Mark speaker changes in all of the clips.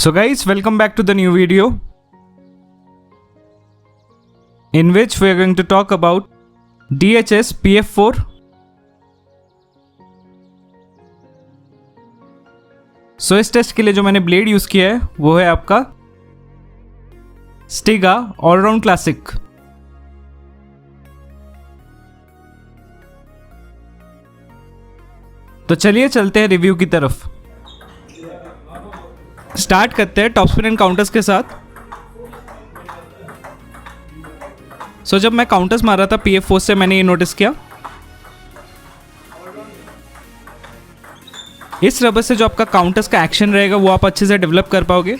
Speaker 1: So guys, welcome back to the new video in which we are going to talk about DHS PF4. So इस test के लिए जो मैंने blade use किया है वो है आपका स्टिगा ऑलराउंड क्लासिक। तो चलिए चलते हैं रिव्यू की तरफ। स्टार्ट करते हैं टॉप स्पिन एंड काउंटर्स के साथ। सो जब मैं काउंटर्स मार रहा था PF4 से मैंने ये नोटिस किया, इस रबर से जो आपका काउंटर्स का एक्शन रहेगा वो आप अच्छे से डेवलप कर पाओगे।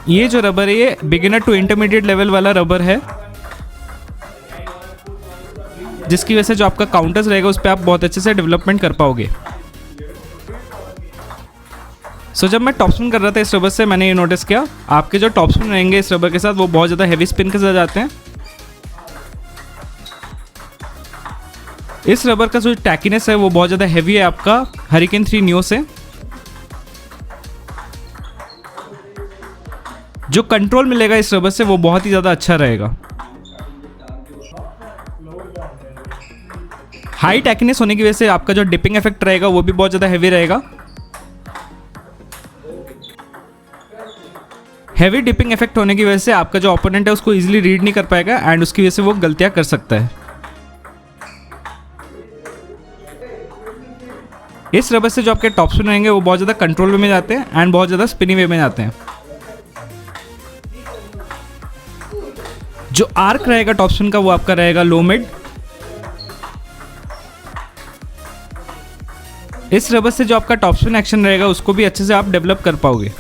Speaker 1: ये जो रबर है ये बिगिनर टू इंटरमीडिएट लेवल वाला रबर है, जिसकी वजह से जो आपका काउंटर्स रहेगा उस पर आप बहुत अच्छे से डेवलपमेंट कर पाओगे। सो जब मैं टॉप स्पिन कर रहा था इस रबर से मैंने ये नोटिस किया, आपके जो टॉप स्पिन रहेंगे इस रबर के साथ वो बहुत ज़्यादा हैवी स्पिन के साथ जाते हैं। इस रबर का जो टैकीनेस है वो बहुत ज़्यादा हैवी है आपका हरिकेन 3 नियो से। जो कंट्रोल मिलेगा इस रबर से वो बहुत ही ज़्यादा अच्छा रहेगा। हाई टैकीनेस होने की वजह से आपका जो डिपिंग इफेक्ट रहेगा वो भी बहुत ज़्यादा हैवी रहेगा। हैवी डिपिंग इफेक्ट होने की वजह से आपका जो ओपोनेंट है उसको इजीली रीड नहीं कर पाएगा एंड उसकी वजह से वो गलतियां कर सकता है। इस रबर से जो आपके टॉप स्पिन रहेंगे वो बहुत ज़्यादा कंट्रोल वे में जाते हैं एंड बहुत ज़्यादा स्पिनी वे में जाते हैं। जो आर्क रहेगा टॉप स्पिन का वो आपका रहेगा लो मिड। इस रबर से जो आपका टॉप स्पिन एक्शन रहेगा उसको भी अच्छे से आप डेवलप कर पाओगे।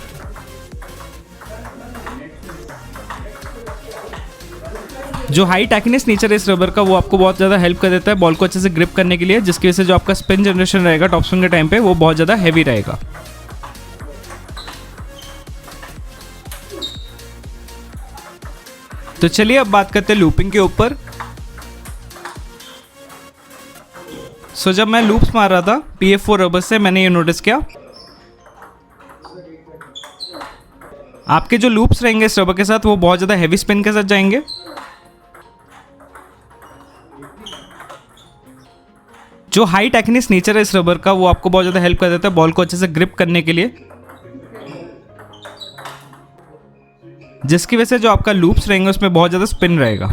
Speaker 1: जो हाई टैकीनेस नेचर है इस रबर का वो आपको बहुत ज़्यादा हेल्प कर देता है बॉल को अच्छे से ग्रिप करने के लिए, जिसकी वजह से जो आपका स्पिन जनरेशन रहेगा टॉप स्पिन के टाइम पे वो बहुत ज़्यादा हैवी रहेगा। तो चलिए अब बात करते हैं लूपिंग के ऊपर। सो जब मैं लूप्स मार रहा था PF4 रबर से मैंने ये नोटिस किया, आपके जो लूप्स रहेंगे इस रबर के साथ वो बहुत ज़्यादा हैवी स्पिन के साथ जाएंगे। जो हाई टैकीनेस नेचर है इस रबर का वो आपको बहुत ज़्यादा हेल्प कर देता है बॉल को अच्छे से ग्रिप करने के लिए, जिसकी वजह से जो आपका लूप्स रहेंगे उसमें बहुत ज़्यादा स्पिन रहेगा।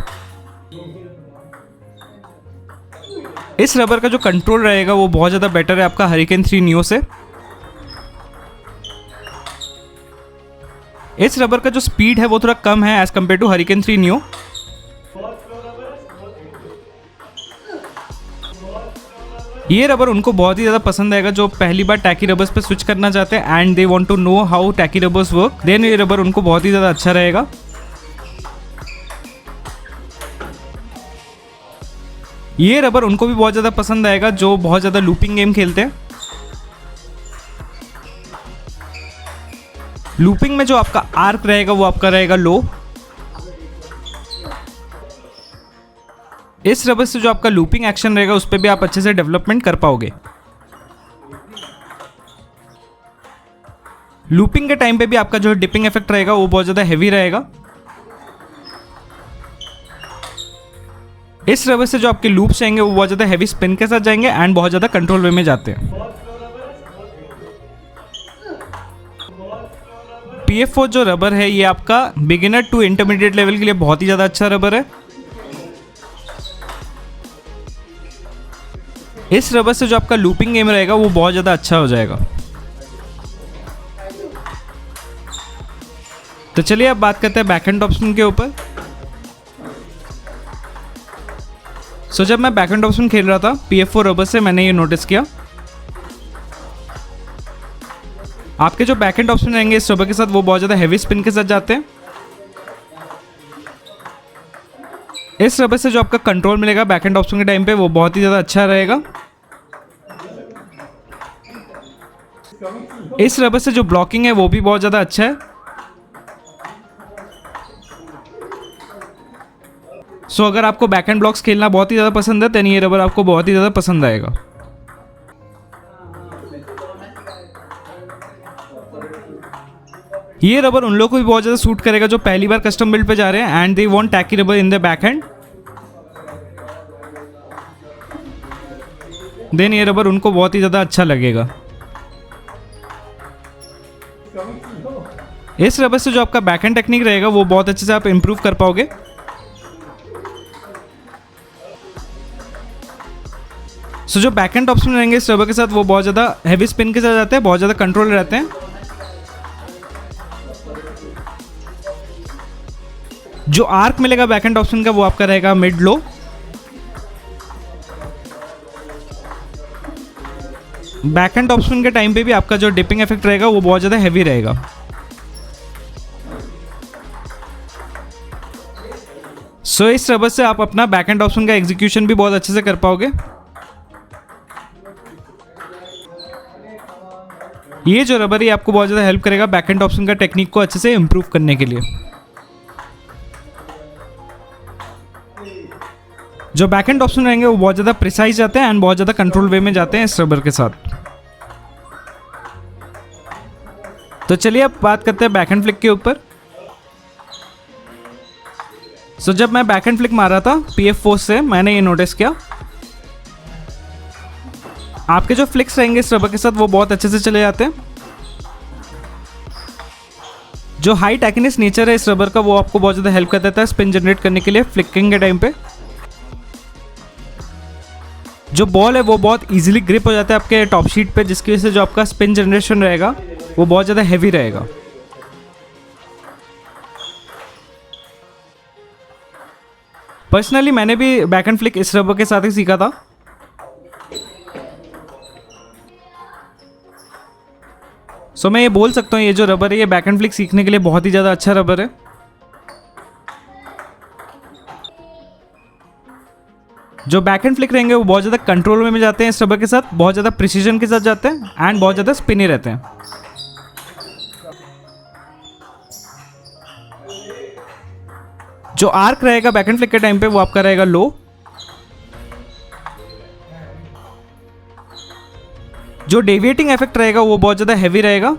Speaker 1: इस रबर का जो कंट्रोल रहेगा वो बहुत ज़्यादा बेटर है आपका हरिकेन 3 नियो से। इस रबर का जो स्पीड है वो थोड़ा कम है as compare to Hurricane 3 Neo. ये रबर उनको बहुत ही ज़्यादा पसंद आएगा जो पहली बार टैकी रबर्स पे स्विच करना चाहते हैं and they want to know how tacky rubbers work, then ये रबर उनको बहुत ही ज़्यादा अच्छा रहेगा। ये रबर उनको भी बहुत ज़्यादा पसंद आएगा जो बहुत ज़्यादा लूपिंग गेम खेलते हैं। लूपिंग में जो आपका आर्क रहेगा वो आपका रहेगा लो। इस रबर से जो आपका लूपिंग एक्शन रहेगा उस पर भी आप अच्छे से डेवलपमेंट कर पाओगे। लूपिंग के टाइम पे भी आपका जो डिपिंग इफेक्ट रहेगा वो बहुत ज़्यादा हैवी रहेगा। इस रबर से जो आपके लूप्स रहेंगे वो बहुत ज़्यादा हैवी स्पिन के साथ जाएंगे एंड बहुत ज़्यादा कंट्रोल वे में जाते हैं। PF4 जो रबर है ये आपका बिगिनर टू इंटरमीडिएट लेवल के लिए बहुत ही ज़्यादा अच्छा रबर है। इस रबर से जो आपका लूपिंग गेम रहेगा वो बहुत ज़्यादा अच्छा हो जाएगा। तो चलिए अब बात करते हैं बैकहैंड टॉप स्पिन के ऊपर। सो जब मैं बैकहैंड टॉप स्पिन खेल रहा था PF4 रबर से मैंने ये नोटिस किया, आपके जो बैकहैंड टॉप स्पिन रहेंगे इस रबर के साथ वो बहुत ज़्यादा हैवी स्पिन के साथ जाते हैं। इस रबर से जो आपका कंट्रोल मिलेगा बैकहैंड टॉप स्पिन के टाइम पे वो बहुत ही ज़्यादा अच्छा रहेगा। इस रबर से जो ब्लॉकिंग है वो भी बहुत ज़्यादा अच्छा है। सो अगर आपको बैकहैंड ब्लॉक्स खेलना बहुत ही ज़्यादा पसंद है तो ये रबर आपको बहुत ही ज़्यादा पसंद आएगा। ये रबर उन लोगों को भी बहुत ज़्यादा सूट करेगा जो पहली बार कस्टम बिल्ड पे जा रहे हैं and they want tacky rubber in the back hand. Then ये रबर उनको बहुत ही ज़्यादा अच्छा लगेगा। इस रबर से जो आपका बैक हैंड टेक्निक रहेगा वो बहुत अच्छे से आप इम्प्रूव कर पाओगे। सो जो बैक हैंड ऑप्शन रहेंगे इस रबर के साथ वो बहुत ज़्यादा हैवी स्पिन के साथ जाते हैं, बहुत ज़्यादा कंट्रोल रहते हैं। जो आर्क मिलेगा बैक हैंड ऑप्शन का वो आपका रहेगा मिड लो। बैक हैंड ऑप्शन के टाइम पे भी आपका जो डिपिंग इफेक्ट रहेगा वो बहुत ज़्यादा हैवी रहेगा। सो इस रबर से आप अपना बैक हैंड ऑप्शन का एग्जीक्यूशन भी बहुत अच्छे से कर पाओगे। ये जो रबर है आपको बहुत ज़्यादा हेल्प करेगा बैक हैंड ऑप्शन का टेक्निक को अच्छे से इम्प्रूव करने के लिए। जो बैक हैंड ऑप्शन रहेंगे वो बहुत ज़्यादा प्रिसाइज जाते हैं एंड बहुत ज़्यादा कंट्रोल वे में जाते हैं इस रबर के साथ। तो चलिए अब बात करते हैं बैक हैंड फ्लिक के ऊपर। सो जब मैं बैक हैंड फ्लिक मार रहा था PF फोर्स से मैंने ये नोटिस किया आपके जो फ्लिक्स रहेंगे इस रबर के साथ वो बहुत अच्छे से चले जाते हैं। जो हाई टैकिनेस नेचर है इस रबर का वो आपको बहुत ज़्यादा हेल्प कर देता है स्पिन जनरेट करने के लिए फ्लिकिंग के टाइम पे। जो बॉल है वो बहुत इजीली ग्रिप हो जाता है आपके टॉप शीट पे, जिसकी वजह से जो आपका स्पिन जनरेशन रहेगा वो बहुत ज़्यादा हैवी रहेगा। पर्सनली मैंने भी बैक हैंड फ्लिक इस रबर के साथ ही सीखा था। सो मैं ये बोल सकता हूँ ये जो रबर है ये बैक हैंड फ्लिक सीखने के लिए बहुत ही ज़्यादा अच्छा रबर है। जो बैक हैंड फ्लिक रहेंगे वो बहुत ज़्यादा कंट्रोल में जाते हैं इस रबर के साथ, बहुत ज़्यादा प्रिसीजन के साथ जाते हैं एंड बहुत ज़्यादा स्पिनी रहते हैं। जो आर्क रहेगा बैक हैंड फ्लिक के टाइम पे वो आपका रहेगा लो। जो डेविएटिंग इफेक्ट रहेगा वो बहुत ज़्यादा हैवी रहेगा।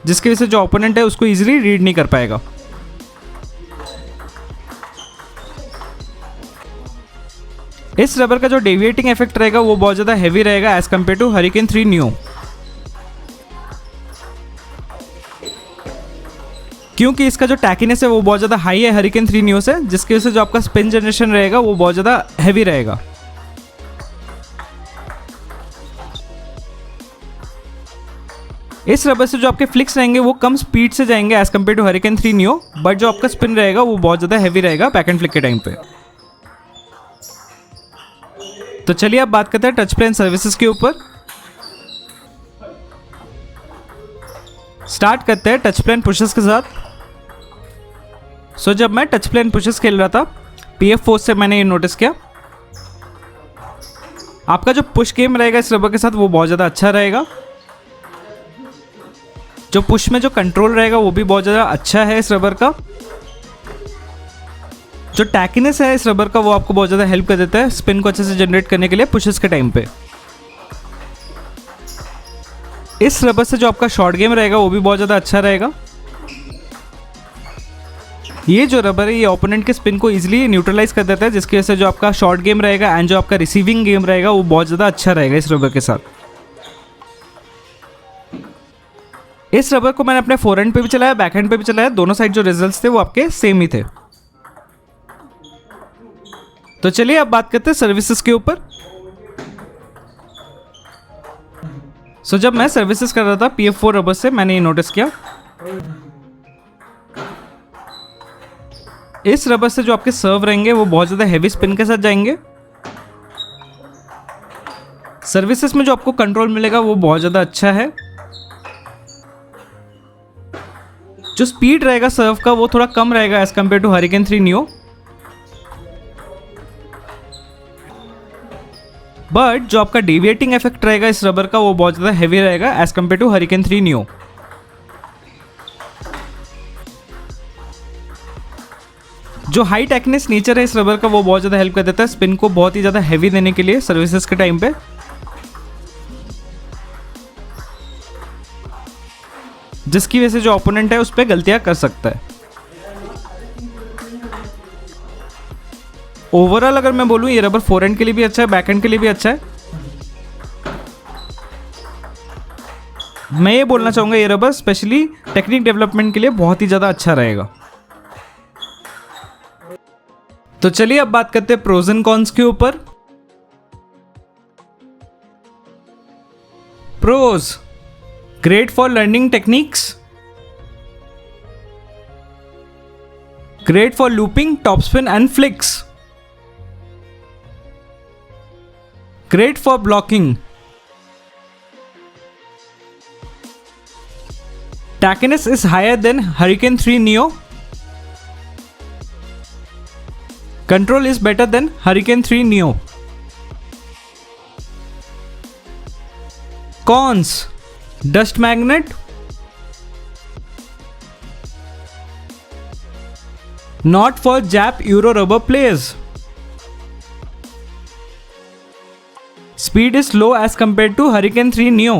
Speaker 1: जिसकी वजह से जो ओपोनेंट है उसको इजीली रीड नहीं कर पाएगा। इस रबर का जो डेविएटिंग इफेक्ट रहेगा वो बहुत ज़्यादा हैवी रहेगा as compare to Hurricane 3 Neo, क्योंकि इसका जो टैकीनेस है वो बहुत ज़्यादा हाई है हरिकेन 3 नियो से, जिसकी वजह से जो आपका स्पिन जनरेशन रहेगा वो बहुत ज़्यादा हैवी रहेगा। इस रबर से जो आपके फ्लिक्स रहेंगे वो कम स्पीड से जाएंगे as compare to Hurricane 3 Neo, but जो आपका स्पिन रहेगा वो बहुत ज़्यादा हैवी रहेगा बैक हैंड फ्लिक के टाइम पे। तो चलिए अब बात करते हैं टच प्ले सर्विसेज के ऊपर। स्टार्ट करते हैं टच प्ले पुशेस के साथ। सो जब मैं टच प्ले पुशेस खेल रहा था PF फोर्स से मैंने ये नोटिस किया आपका जो पुश गेम रहेगा इस रबर के साथ वो बहुत ज़्यादा अच्छा रहेगा। जो पुश में जो कंट्रोल रहेगा वो भी बहुत ज़्यादा अच्छा है इस रबर का। जो टैकीनेस है इस रबर का वो आपको बहुत ज़्यादा हेल्प कर देता है स्पिन को अच्छे से जनरेट करने के लिए पुशेस के टाइम पे। इस रबर से जो आपका शॉर्ट गेम रहेगा वो भी बहुत ज़्यादा अच्छा रहेगा। ये जो रबर है ये ओपोनेंट के स्पिन को इजीली न्यूट्रलाइज कर देता है, जिसकी वजह से जो आपका शॉर्ट गेम रहेगा एंड जो आपका रिसीविंग गेम रहेगा वो बहुत ज़्यादा अच्छा रहेगा इस रबर के साथ। इस रबर को मैंने अपने फोरहैंड पे भी चलाया बैक हैंड पे भी चलाया, दोनों साइड जो रिजल्ट्स थे वो आपके सेम ही थे। तो चलिए अब बात करते हैं सर्विसेज के ऊपर। सो जब मैं सर्विसेज कर रहा था PF4 रबर से मैंने ये नोटिस किया इस रबर से जो आपके सर्व रहेंगे वो बहुत ज़्यादा हैवी स्पिन के साथ जाएंगे। सर्विसेज में जो आपको कंट्रोल मिलेगा वो बहुत ज़्यादा अच्छा है। जो स्पीड रहेगा सर्व का वो थोड़ा कम रहेगा as compare to Hurricane 3 Neo, but जो आपका डेविएटिंग इफेक्ट रहेगा इस रबर का वो बहुत ज़्यादा हैवी रहेगा as compare to Hurricane 3 Neo. जो हाई टेक्निस नेचर है इस रबर का वो बहुत ज़्यादा हेल्प कर देता है स्पिन को बहुत ही ज़्यादा हैवी देने के लिए सर्विसेज के टाइम पे। जिसकी वजह से जो ओपोनेंट है उस पर गलतियां कर सकता है। ओवरऑल अगर मैं बोलूँ ये रबर फोरहैंड के लिए भी अच्छा है, बैकहैंड के लिए भी अच्छा है। मैं ये बोलना चाहूँगा ये रबर स्पेशली टेक्निक डेवलपमेंट के लिए बहुत ही ज़्यादा अच्छा रहेगा। तो चलिए अब बात करते हैं प्रोज एंड कॉन्स के ऊपर। Pros, great for learning techniques, great for looping, topspin and flicks, great for blocking, tackiness is higher than Hurricane 3 Neo, control is better than Hurricane 3 Neo. Cons, dust magnet, not for Jap Euro rubber players. Speed is low as compared to Hurricane 3 Neo.